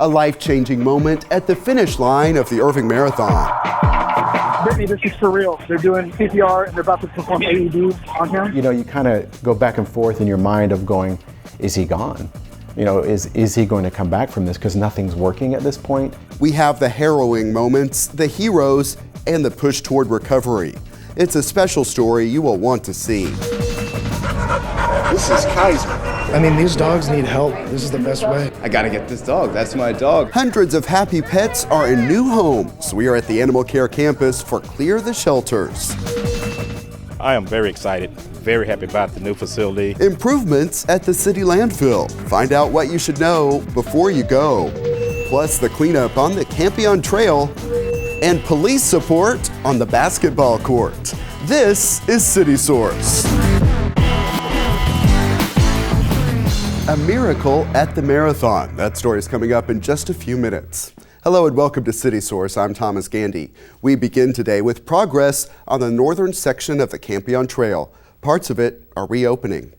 A life-changing moment at the finish line of the Irving Marathon. Brittany, this is for real. They're doing CPR and they're about to perform AED on him. You know, you kind of go back and forth in your mind of going, is he gone? You know, is he going to come back from this? Because nothing's working at this point. We have the harrowing moments, the heroes, and the push toward recovery. It's a special story you will want to see. This is Kaiser. I mean, these dogs need help. This is the best way. I gotta get this dog. That's my dog. Hundreds of happy pets are in new homes. We are at the Animal Care campus for Clear the Shelters. I am very excited, very happy about the new facility. Improvements at the city landfill. Find out what you should know before you go. Plus the cleanup on the Campion Trail and police support on the basketball court. This is City Source. A miracle at the marathon. That story is coming up in just a few minutes. Hello and welcome to City Source. I'm Thomas Gandy. We begin today with progress on the northern section of the Campion Trail. Parts of it are reopening.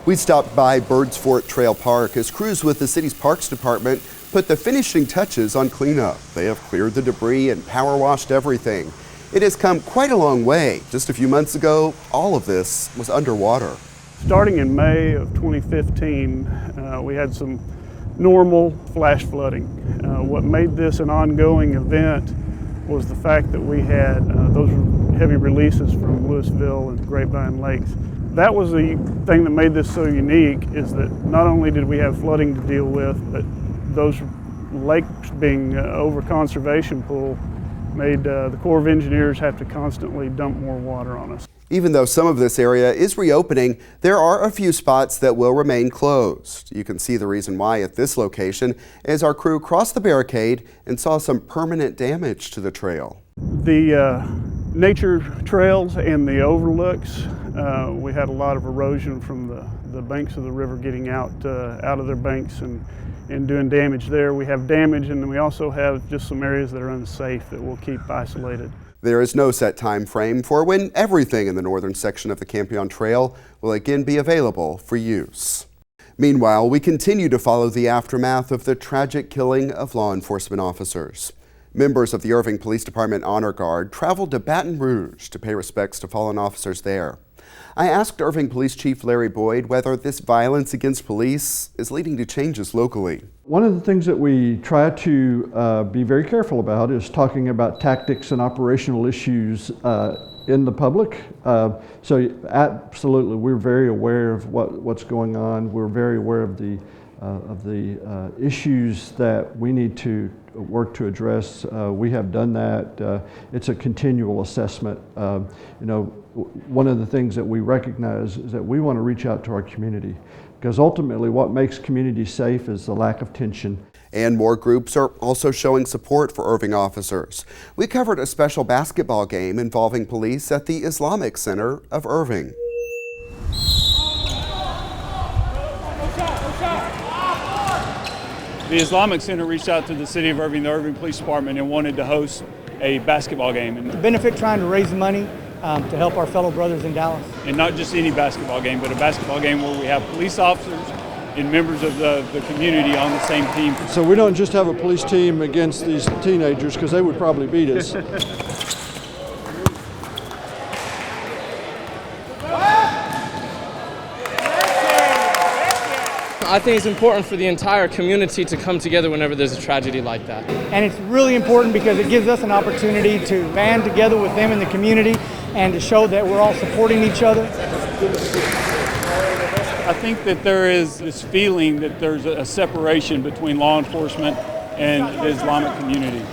We stopped by Birds Fort Trail Park as crews with the city's Parks Department put the finishing touches on cleanup. They have cleared the debris and power washed everything. It has come quite a long way. Just a few months ago, all of this was underwater. Starting in May of 2015, we had some normal flash flooding. What made this an ongoing event was the fact that we had those heavy releases from Louisville and Grapevine Lakes. That was the thing that made this so unique, is that not only did we have flooding to deal with, but those lakes being over conservation pool made the Corps of Engineers have to constantly dump more water on us. Even though some of this area is reopening, there are a few spots that will remain closed. You can see the reason why at this location as our crew crossed the barricade and saw some permanent damage to the trail. The nature trails and the overlooks, we had a lot of erosion from the banks of the river getting out of their banks and doing damage there. We have damage, and then we also have just some areas that are unsafe that we'll keep isolated. There is no set time frame for when everything in the northern section of the Campion Trail will again be available for use. Meanwhile, we continue to follow the aftermath of the tragic killing of law enforcement officers. Members of the Irving Police Department Honor Guard traveled to Baton Rouge to pay respects to fallen officers there. I asked Irving Police Chief Larry Boyd whether this violence against police is leading to changes locally. One of the things that we try to be very careful about is talking about tactics and operational issues in the public. So absolutely, we're very aware of what's going on. We're very aware of the issues that we need to work to address. We have done that. It's a continual assessment. One of the things that we recognize is that we want to reach out to our community, because ultimately what makes communities safe is the lack of tension. And more groups are also showing support for Irving officers. We covered a special basketball game involving police at the Islamic Center of Irving. The Islamic Center reached out to the City of Irving, the Irving Police Department, and wanted to host a basketball game. The benefit, trying to raise money to help our fellow brothers in Dallas. And not just any basketball game, but a basketball game where we have police officers and members of the community on the same team. So we don't just have a police team against these teenagers, because they would probably beat us. I think it's important for the entire community to come together whenever there's a tragedy like that. And it's really important because it gives us an opportunity to band together with them in the community and to show that we're all supporting each other. I think that there is this feeling that there's a separation between law enforcement and the Islamic community.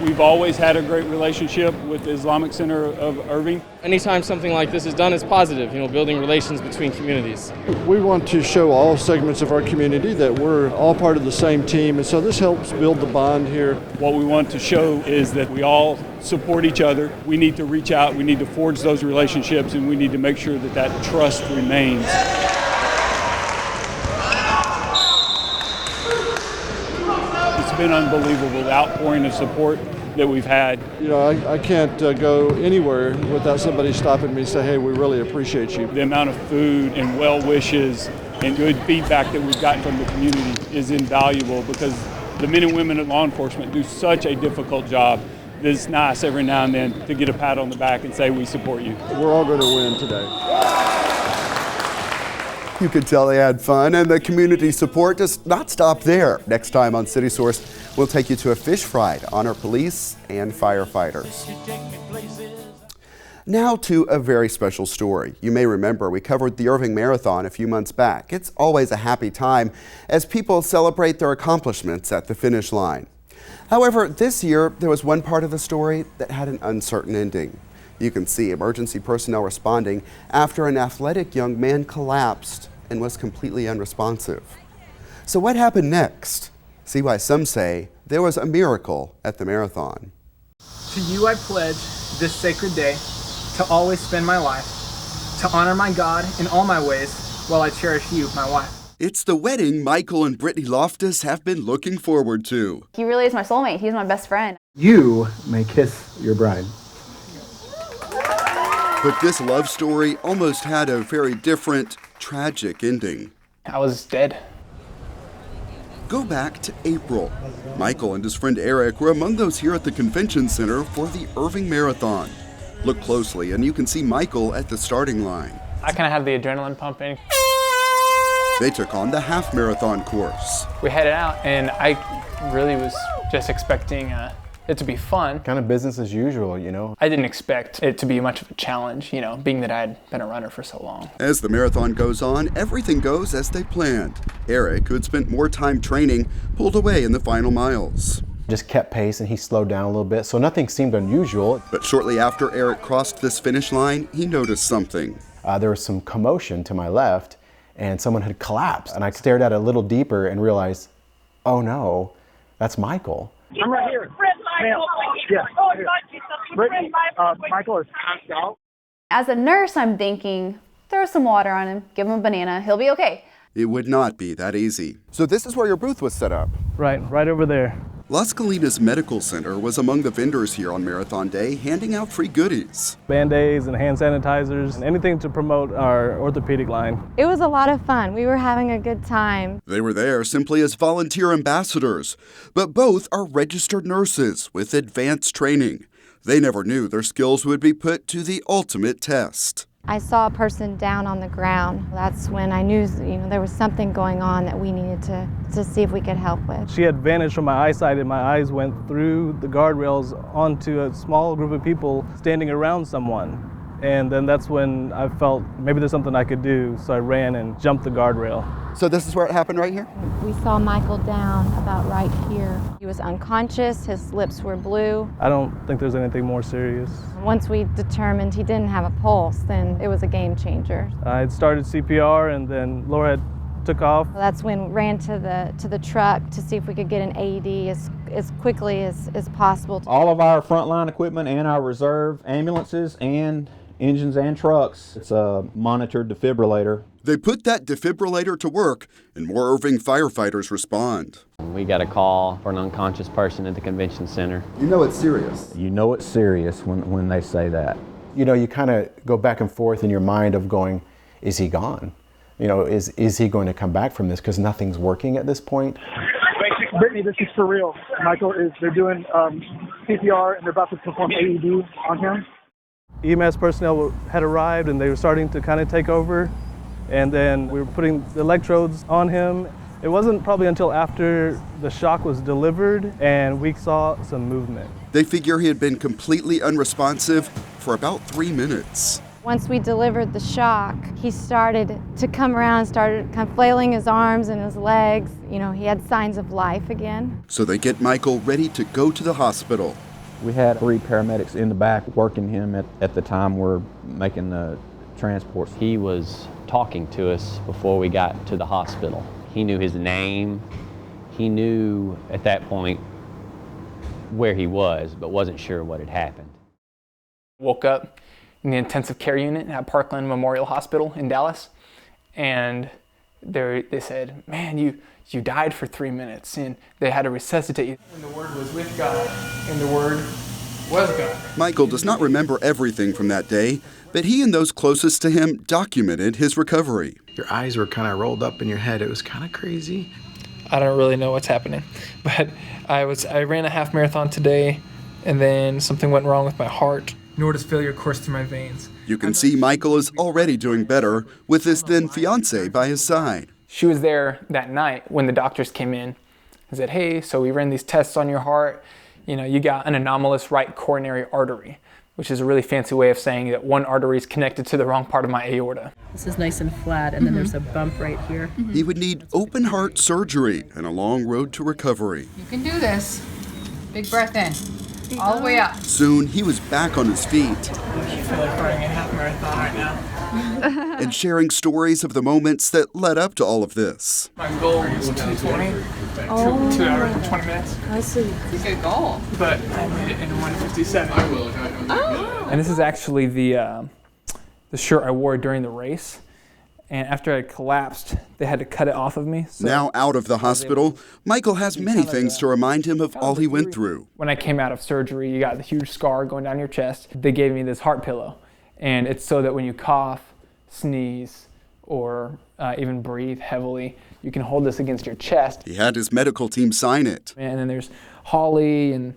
We've always had a great relationship with the Islamic Center of Irving. Anytime something like this is done, it's positive, building relations between communities. We want to show all segments of our community that we're all part of the same team, and so this helps build the bond here. What we want to show is that we all support each other. We need to reach out, we need to forge those relationships, and we need to make sure that that trust remains. It's been unbelievable, the outpouring of support that we've had. I can't go anywhere without somebody stopping me and say, hey, we really appreciate you. The amount of food and well wishes and good feedback that we've gotten from the community is invaluable, because the men and women in law enforcement do such a difficult job. It's nice every now and then to get a pat on the back and say we support you. We're all going to win today. You could tell they had fun, and the community support does not stop there. Next time on City Source, we'll take you to a fish fry to honor police and firefighters. Now to a very special story. You may remember we covered the Irving Marathon a few months back. It's always a happy time as people celebrate their accomplishments at the finish line. However, this year there was one part of the story that had an uncertain ending. You can see emergency personnel responding after an athletic young man collapsed and was completely unresponsive. So what happened next? See why some say there was a miracle at the marathon. To you I pledge this sacred day to always spend my life, to honor my God in all my ways while I cherish you, my wife. It's the wedding Michael and Brittany Loftus have been looking forward to. He really is my soulmate. He's my best friend. You may kiss your bride. But this love story almost had a very different, tragic ending. I was dead. Go back to April. Michael and his friend Eric were among those here at the convention center for the Irving Marathon. Look closely and you can see Michael at the starting line. I kind of have the adrenaline pumping. They took on the half marathon course. We headed out and I really was just expecting it to be fun. Kind of business as usual, you know. I didn't expect it to be much of a challenge, you know, being that I had been a runner for so long. As the marathon goes on, everything goes as they planned. Eric, who had spent more time training, pulled away in the final miles. Just kept pace and he slowed down a little bit, so nothing seemed unusual. But shortly after Eric crossed this finish line, he noticed something. There was some commotion to my left and someone had collapsed. And I stared at it a little deeper and realized, oh no, that's Michael. I'm right here. Ma'am. Yeah. Brittany, Michael is passed out. As a nurse, I'm thinking, throw some water on him, give him a banana, he'll be okay. It would not be that easy. So this is where your booth was set up. Right over there. Las Colinas Medical Center was among the vendors here on Marathon Day, handing out free goodies. Band-Aids and hand sanitizers, and anything to promote our orthopedic line. It was a lot of fun. We were having a good time. They were there simply as volunteer ambassadors, but both are registered nurses with advanced training. They never knew their skills would be put to the ultimate test. I saw a person down on the ground. That's when I knew, there was something going on that we needed to see if we could help with. She had vanished from my eyesight and my eyes went through the guardrails onto a small group of people standing around someone. And then that's when I felt maybe there's something I could do, so I ran and jumped the guardrail. So this is where it happened right here? We saw Michael down about right here. He was unconscious, his lips were blue. I don't think there's anything more serious. Once we determined he didn't have a pulse, then it was a game changer. I had started CPR and then Laura had took off. That's when we ran to the truck to see if we could get an AED as quickly as possible. All of our frontline equipment and our reserve ambulances and engines and trucks. It's a monitored defibrillator. They put that defibrillator to work and more Irving firefighters respond. We got a call for an unconscious person at the convention center. You know it's serious. You know it's serious when they say that. You kind of go back and forth in your mind of going, is he gone? Is he going to come back from this? Because nothing's working at this point. Brittany, this is for real. Michael they're doing CPR and they're about to perform AED on him. EMS personnel had arrived and they were starting to kind of take over, and then we were putting the electrodes on him. It wasn't probably until after the shock was delivered and we saw some movement. They figure he had been completely unresponsive for about 3 minutes. Once we delivered the shock, he started to come around, started kind of flailing his arms and his legs. He had signs of life again. So they get Michael ready to go to the hospital. We had 3 paramedics in the back working him at the time we're making the transports. He was talking to us before we got to the hospital. He knew his name. He knew at that point where he was, but wasn't sure what had happened. Woke up in the intensive care unit at Parkland Memorial Hospital in Dallas, and they said, man, you died for 3 minutes, and they had to resuscitate you. And the Word was with God, and the Word Was God. Michael does not remember everything from that day, but he and those closest to him documented his recovery. Your eyes were kind of rolled up in your head. It was kind of crazy. I don't really know what's happening, but I ran a half marathon today, and then something went wrong with my heart. Nor does failure course through my veins. You can see Michael is already doing better with his then fiance by his side. She was there that night when the doctors came in and said, hey, so we ran these tests on your heart. You know, you got an anomalous right coronary artery, which is a really fancy way of saying that one artery is connected to the wrong part of my aorta. This is nice and flat, and then there's a bump right here. He would need open heart surgery and a long road to recovery. You can do this. Big breath in. All the way up. Soon, he was back on his feet. I feel like running a half marathon right now. And sharing stories of the moments that led up to all of this. My goal was 2:20, 2 hours and 20 minutes. That's a good goal. But I made it in 1:57. Oh. And this is actually the shirt I wore during the race. And after I collapsed, they had to cut it off of me. So now out of the hospital, Michael has many things to remind him of all he went through. When I came out of surgery, you got the huge scar going down your chest. They gave me this heart pillow. And it's so that when you cough, sneeze, or even breathe heavily, you can hold this against your chest. He had his medical team sign it. And then there's Holly and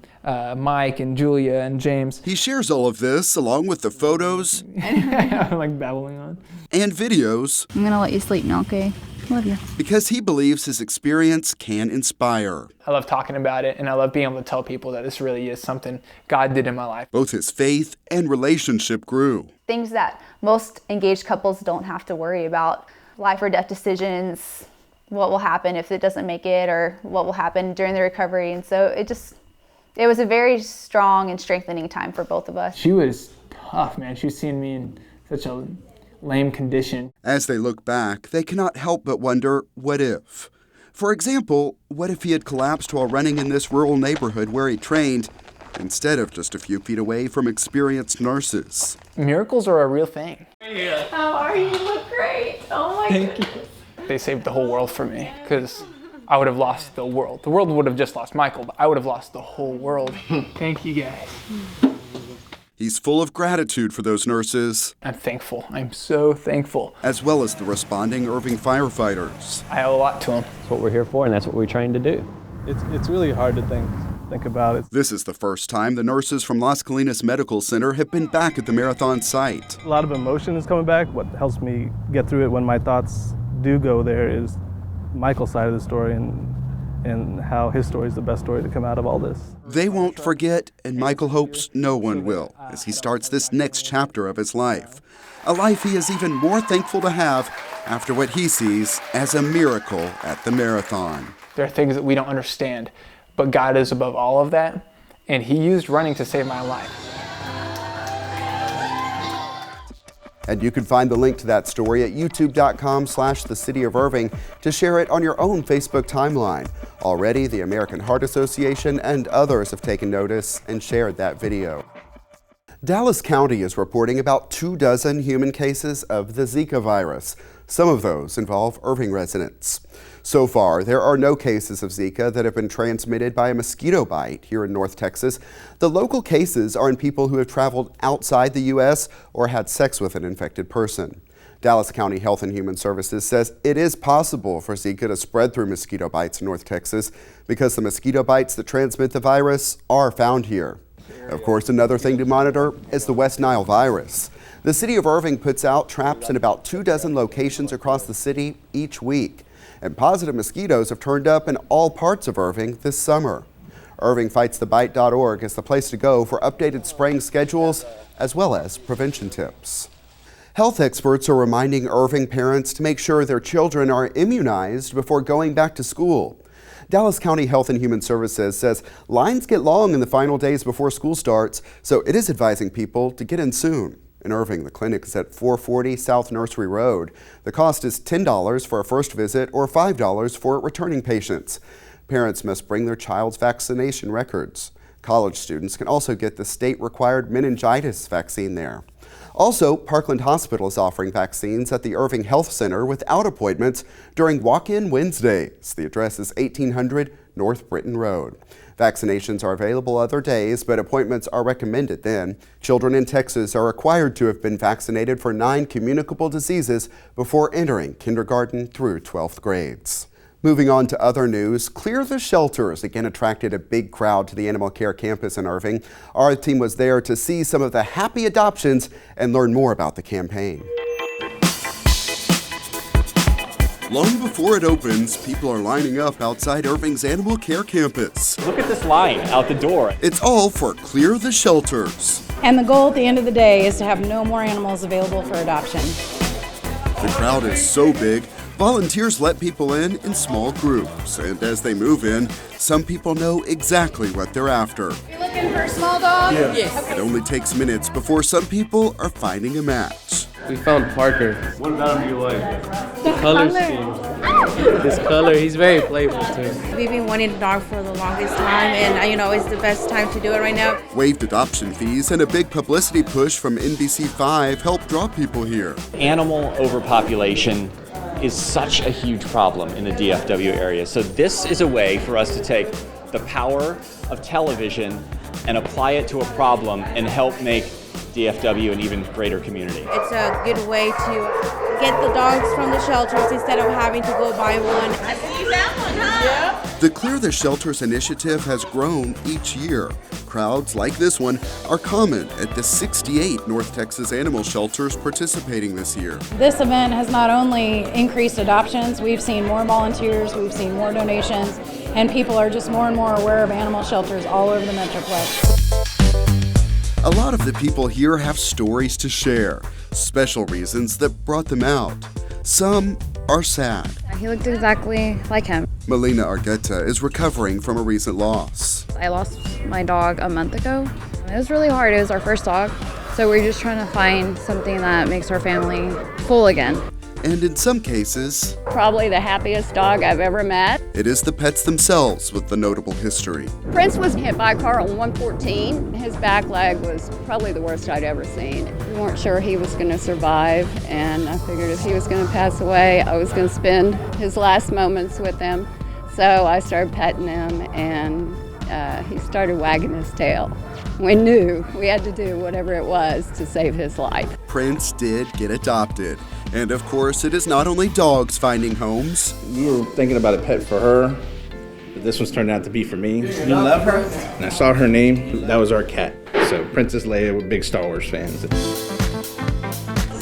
Mike and Julia and James. He shares all of this along with the photos. I'm like babbling on. And videos. I'm gonna let you sleep now, okay? Love you. Because he believes his experience can inspire. I love talking about it, and I love being able to tell people that this really is something God did in my life. Both his faith and relationship grew. Things that most engaged couples don't have to worry about. Life or death decisions, what will happen if it doesn't make it, or what will happen during the recovery. And so it was a very strong and strengthening time for both of us. She was tough, man. She was seeing me in such a lame condition. As they look back, they cannot help but wonder, what if? For example, what if he had collapsed while running in this rural neighborhood where he trained, instead of just a few feet away from experienced nurses? Miracles are a real thing. How are you? You look great. Oh my goodness. Thank you. They saved the whole world for me, because I would have lost the world. The world would have just lost Michael, but I would have lost the whole world. Thank you, guys. He's full of gratitude for those nurses. I'm thankful. I'm so thankful. As well as the responding Irving firefighters. I owe a lot to them. That's what we're here for, and that's what we trained to do. It's really hard to think about it. This is the first time the nurses from Las Colinas Medical Center have been back at the marathon site. A lot of emotion is coming back. What helps me get through it when my thoughts do go there is Michael's side of the story and how his story is the best story to come out of all this. They won't forget, and Michael hopes no one will, as he starts this next chapter of his life. A life he is even more thankful to have after what he sees as a miracle at the marathon. There are things that we don't understand, but God is above all of that, and He used running to save my life. And you can find the link to that story at youtube.com/thecityofirving to share it on your own Facebook timeline. Already, the American Heart Association and others have taken notice and shared that video. Dallas County is reporting about 24 human cases of the Zika virus. Some of those involve Irving residents. So far, there are no cases of Zika that have been transmitted by a mosquito bite here in North Texas. The local cases are in people who have traveled outside the U.S. or had sex with an infected person. Dallas County Health and Human Services says it is possible for Zika to spread through mosquito bites in North Texas because the mosquito bites that transmit the virus are found here. Of course, another thing to monitor is the West Nile virus. The city of Irving puts out traps in about 24 locations across the city each week. And positive mosquitoes have turned up in all parts of Irving this summer. IrvingFightsTheBite.org is the place to go for updated spraying schedules as well as prevention tips. Health experts are reminding Irving parents to make sure their children are immunized before going back to school. Dallas County Health and Human Services says lines get long in the final days before school starts, so it is advising people to get in soon. In Irving, the clinic is at 440 South Nursery Road. The cost is $10 for a first visit or $5 for returning patients. Parents must bring their child's vaccination records. College students can also get the state-required meningitis vaccine there. Also, Parkland Hospital is offering vaccines at the Irving Health Center without appointments during walk-in Wednesdays. The address is 1800 North Britton Road. Vaccinations are available other days, but appointments are recommended then. Children in Texas are required to have been vaccinated for 9 communicable diseases before entering kindergarten through 12th grades. Moving on to other news, Clear the Shelters again attracted a big crowd to the Animal Care campus in Irving. Our team was there to see some of the happy adoptions and learn more about the campaign. Long before it opens, people are lining up outside Irving's Animal Care campus. Look at this line out the door. It's all for Clear the Shelters. And the goal at the end of the day is to have no more animals available for adoption. The crowd is so big, volunteers let people in small groups. And as they move in, some people know exactly what they're after. You're looking for a small dog? Yeah. Yes. It only takes minutes before some people are finding a match. We found Parker. What about him do you like? The color scheme. This color, he's very playful too. We've been wanting a dog for the longest time, and it's the best time to do it right now. Waived adoption fees and a big publicity push from NBC5 helped draw people here. Animal overpopulation is such a huge problem in the DFW area. So this is a way for us to take the power of television and apply it to a problem and help make DFW an even greater community. It's a good way to get the dogs from the shelters instead of having to go buy one. I see you found one, huh? Yeah. The Clear the Shelters initiative has grown each year. Crowds like this one are common at the 68 North Texas animal shelters participating this year. This event has not only increased adoptions, we've seen more volunteers, we've seen more donations, and people are just more and more aware of animal shelters all over the Metroplex. A lot of the people here have stories to share, special reasons that brought them out. Some are sad. He looked exactly like him. Melina Argueta is recovering from a recent loss. I lost my dog a month ago. It was really hard. It was our first dog. So we're just trying to find something that makes our family full again. And in some cases, probably the happiest dog I've ever met. It is the pets themselves with the notable history. Prince was hit by a car on 114. His back leg was probably the worst I'd ever seen. We weren't sure he was going to survive, and I figured if he was going to pass away, I was going to spend his last moments with him. So I started petting him, and he started wagging his tail. We knew we had to do whatever it was to save his life. Prince did get adopted. And of course, it is not only dogs finding homes. We were thinking about a pet for her, but this one's turned out to be for me. You love her? And I saw her name, that was our cat. So Princess Leia, we're big Star Wars fans.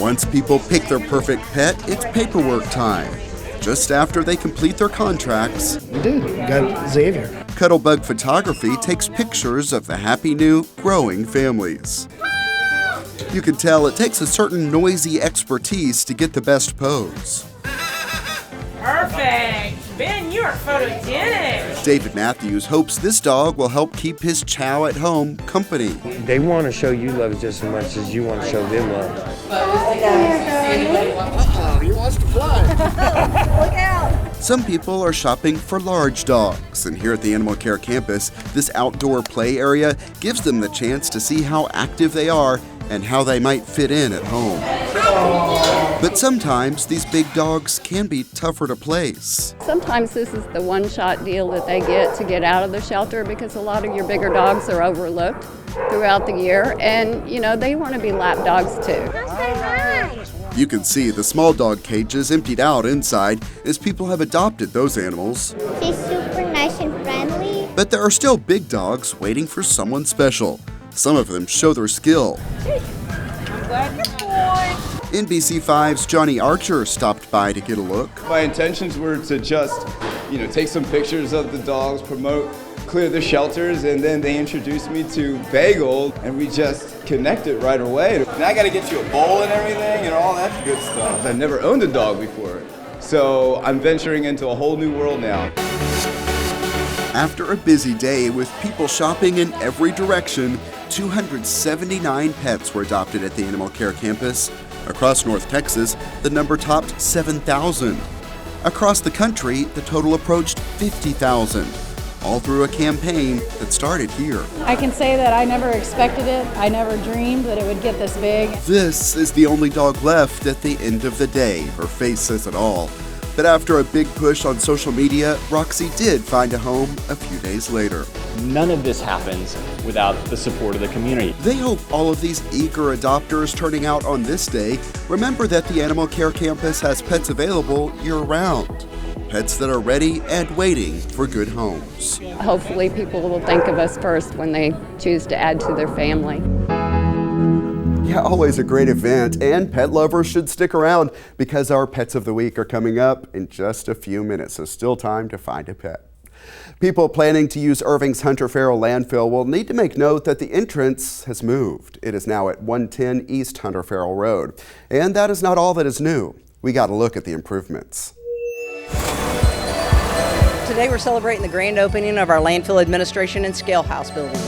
Once people pick their perfect pet, it's paperwork time. Just after they complete their contracts, We did. We got Xavier. Cuddlebug Photography takes pictures of the happy new growing families. You can tell it takes a certain noisy expertise to get the best pose. Perfect. Ben, you are photogenic. David Matthews hopes this dog will help keep his chow at home company. They want to show you love just as much as you want to show them love. He wants to fly. Look out. Some people are shopping for large dogs, and here at the Animal Care campus, this outdoor play area gives them the chance to see how active they are and how they might fit in at home. But sometimes these big dogs can be tougher to place. Sometimes this is the one-shot deal that they get to get out of the shelter because a lot of your bigger dogs are overlooked throughout the year, and they want to be lap dogs too. You can see the small dog cages emptied out inside as people have adopted those animals. She's super nice and friendly. But there are still big dogs waiting for someone special. Some of them show their skill. NBC5's Johnny Archer stopped by to get a look. My intentions were to just, take some pictures of the dogs, promote Clear the Shelters, and then they introduced me to Bagel, and we just connected right away. And I got to get you a bowl and everything and all that good stuff. I've never owned a dog before, so I'm venturing into a whole new world now. After a busy day with people shopping in every direction, 279 pets were adopted at the Animal Care campus. Across North Texas, the number topped 7,000. Across the country, the total approached 50,000. all through a campaign that started here. I can say that I never expected it. I never dreamed that it would get this big. This is the only dog left at the end of the day. Her face says it all. But after a big push on social media, Roxy did find a home a few days later. None of this happens without the support of the community. They hope all of these eager adopters turning out on this day remember that the Animal Care Campus has pets available year-round. Pets that are ready and waiting for good homes. Hopefully people will think of us first when they choose to add to their family. Yeah, always a great event, and pet lovers should stick around because our Pets of the Week are coming up in just a few minutes, so still time to find a pet. People planning to use Irving's Hunter Farrell landfill will need to make note that the entrance has moved. It is now at 110 East Hunter Farrell Road, and that is not all that is new. We got a look at the improvements. Today we're celebrating the grand opening of our landfill administration and scale house building.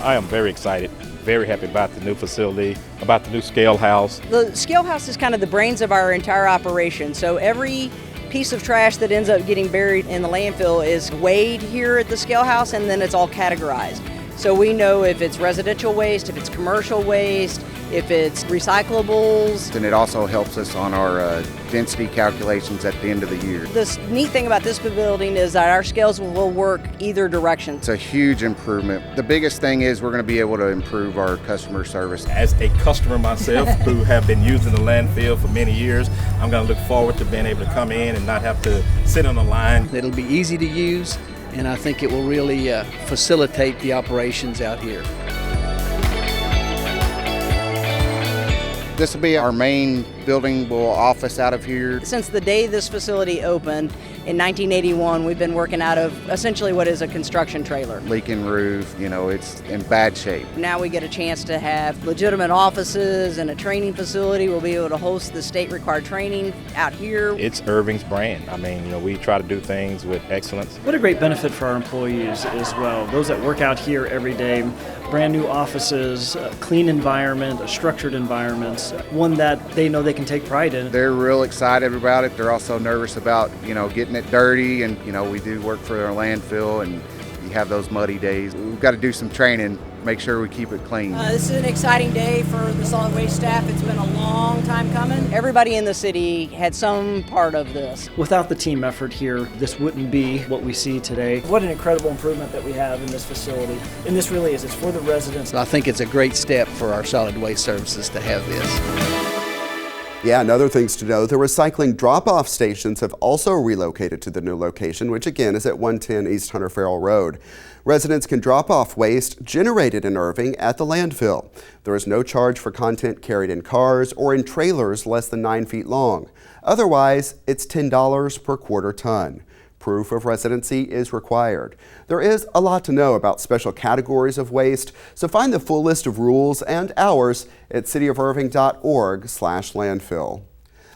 I am very excited, very happy about the new facility, about the new scale house. The scale house is kind of the brains of our entire operation. So every piece of trash that ends up getting buried in the landfill is weighed here at the scale house, and then it's all categorized. So we know if it's residential waste, if it's commercial waste, if it's recyclables. And it also helps us on our density calculations at the end of the year. The neat thing about this building is that our scales will work either direction. It's a huge improvement. The biggest thing is we're going to be able to improve our customer service. As a customer myself who have been using the landfill for many years, I'm going to look forward to being able to come in and not have to sit on the line. It'll be easy to use, and I think it will really facilitate the operations out here. This will be our main building office out of here. Since the day this facility opened in 1981, we've been working out of essentially what is a construction trailer. Leaking roof, you know, it's in bad shape. Now we get a chance to have legitimate offices and a training facility. We'll be able to host the state required training out here. It's Irving's brand. I mean, you know, we try to do things with excellence. What a great benefit for our employees as well. Those that work out here every day, brand new offices, a clean environment, a structured environment, one that they know they can take pride in. They're real excited about it. They're also nervous about, you know, getting it dirty, and, you know, we do work for our landfill and you have those muddy days. We've got to do some training, make sure we keep it clean. This is an exciting day for the solid waste staff. It's been a long time coming. Everybody in the city had some part of this. Without the team effort here, this wouldn't be what we see today. What an incredible improvement that we have in this facility. And this really is, it's for the residents. I think it's a great step for our solid waste services to have this. Yeah, and other things to know, the recycling drop-off stations have also relocated to the new location, which again is at 110 East Hunter Farrell Road. Residents can drop off waste generated in Irving at the landfill. There is no charge for content carried in cars or in trailers less than 9 feet long. Otherwise, it's $10 per quarter ton. Proof of residency is required. There is a lot to know about special categories of waste, so find the full list of rules and hours at cityofirving.org/landfill.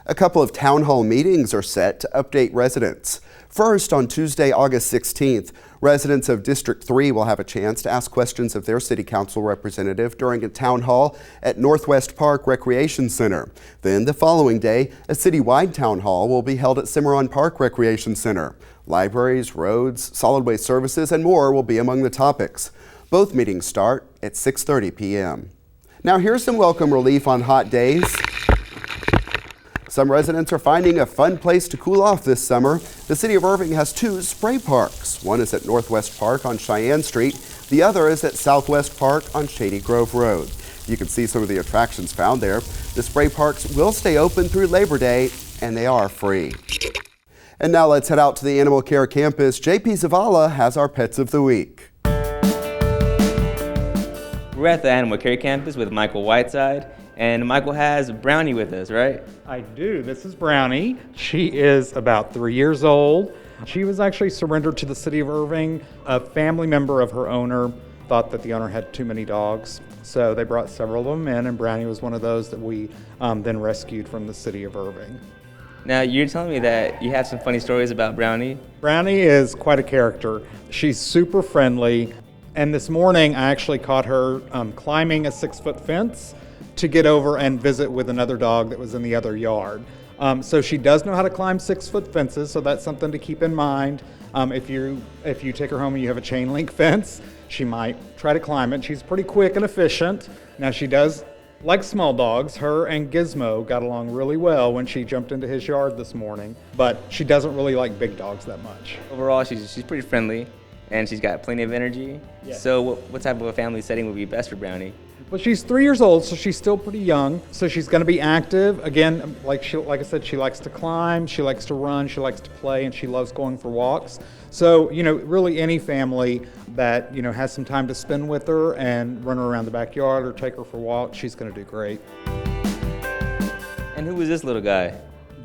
A couple of town hall meetings are set to update residents. First, on Tuesday, August 16th, residents of District 3 will have a chance to ask questions of their city council representative during a town hall at Northwest Park Recreation Center. Then the following day, a citywide town hall will be held at Cimarron Park Recreation Center. Libraries, roads, solid waste services, and more will be among the topics. Both meetings start at 6:30 p.m. Now here's some welcome relief on hot days. Some residents are finding a fun place to cool off this summer. The city of Irving has 2 spray parks. One is at Northwest Park on Cheyenne Street. The other is at Southwest Park on Shady Grove Road. You can see some of the attractions found there. The spray parks will stay open through Labor Day, and they are free. And now let's head out to the Animal Care Campus. JP Zavala has our Pets of the Week. We're at the Animal Care Campus with Michael Whiteside. And Michael has Brownie with us, right? I do. This is Brownie. She is about 3 years old. She was actually surrendered to the city of Irving. A family member of her owner thought that the owner had too many dogs, so they brought several of them in, and Brownie was one of those that we then rescued from the city of Irving. Now, you're telling me that you have some funny stories about Brownie? Brownie is quite a character. She's super friendly, and this morning I actually caught her climbing a 6-foot fence to get over and visit with another dog that was in the other yard. So she does know how to climb 6-foot fences, so that's something to keep in mind. If you take her home and you have a chain link fence, she might try to climb it. She's pretty quick and efficient. Now she does like small dogs. Her and Gizmo got along really well when she jumped into his yard this morning, but she doesn't really like big dogs that much. Overall, she's pretty friendly, and she's got plenty of energy. Yeah. So what type of a family setting would be best for Brownie? Well, she's 3 years old, so she's still pretty young. So she's going to be active. Again, like I said, she likes to climb, she likes to run, she likes to play, and she loves going for walks. So, really any family that, has some time to spend with her and run her around the backyard or take her for walks, she's going to do great. And who is this little guy?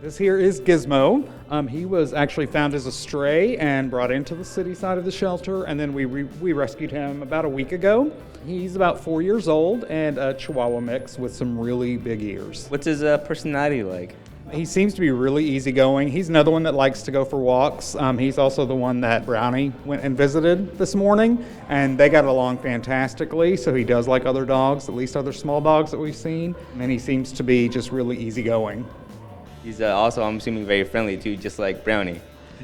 This here is Gizmo. He was actually found as a stray and brought into the city side of the shelter, and then we rescued him about a week ago. He's about 4 years old and a Chihuahua mix with some really big ears. What's his personality like? He seems to be really easygoing. He's another one that likes to go for walks. He's also the one that Brownie went and visited this morning, and they got along fantastically, so he does like other dogs, at least other small dogs that we've seen, and he seems to be just really easygoing. He's also, I'm assuming, very friendly too, just like Brownie.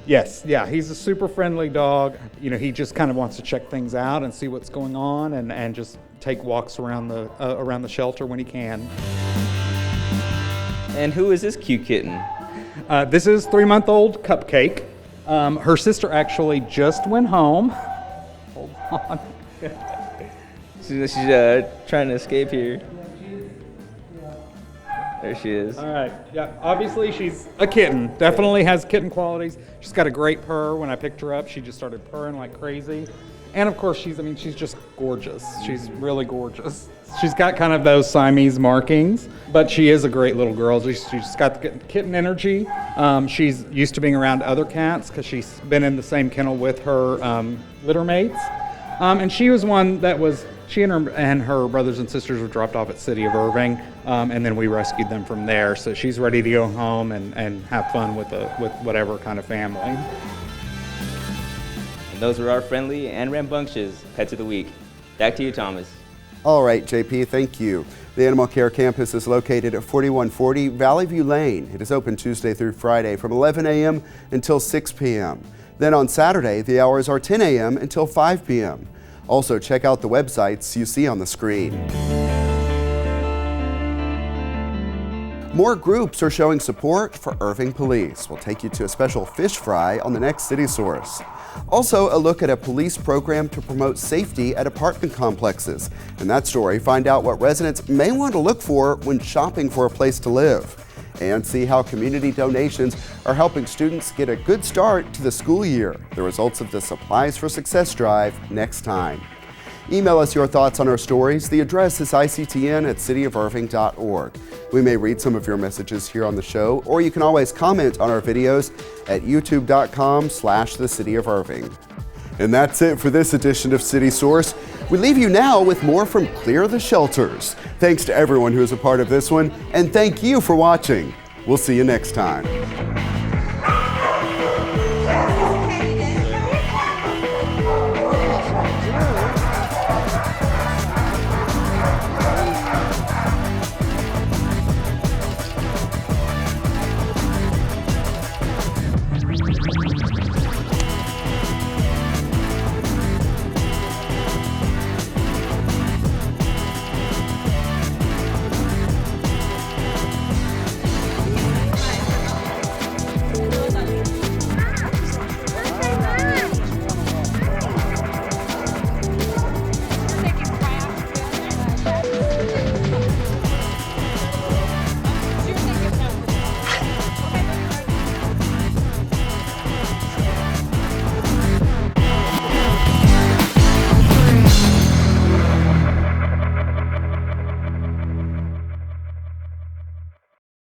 Yes, yeah, he's a super friendly dog. He just kind of wants to check things out and see what's going on and just take walks around the shelter when he can. And who is this cute kitten? This is 3-month-old Cupcake. Her sister actually just went home. Hold on. She's trying to escape here. There she is. All right. Yeah. Obviously, she's a kitten. Definitely has kitten qualities. She's got a great purr. When I picked her up, she just started purring like crazy. And of course, she's just gorgeous. She's really gorgeous. She's got kind of those Siamese markings, but she is a great little girl. She's got the kitten energy. She's used to being around other cats because she's been in the same kennel with her litter mates. And she was one that she and her brothers and sisters were dropped off at City of Irving, and then we rescued them from there. So she's ready to go home and have fun with whatever kind of family. And those were our friendly and rambunctious Pets of the Week. Back to you, Thomas. All right, JP, thank you. The Animal Care Campus is located at 4140 Valley View Lane. It is open Tuesday through Friday from 11 a.m. until 6 p.m. Then on Saturday, the hours are 10 a.m. until 5 p.m. Also, check out the websites you see on the screen. More groups are showing support for Irving Police. We'll take you to a special fish fry on the next City Source. Also, a look at a police program to promote safety at apartment complexes. In that story, find out what residents may want to look for when shopping for a place to live. And see how community donations are helping students get a good start to the school year. The results of the Supplies for Success drive next time. Email us your thoughts on our stories. The address is ictn@cityofirving.org. We may read some of your messages here on the show, or you can always comment on our videos at youtube.com/thecityofirving. And that's it for this edition of City Source. We leave you now with more from Clear the Shelters. Thanks to everyone who is a part of this one, and thank you for watching. We'll see you next time.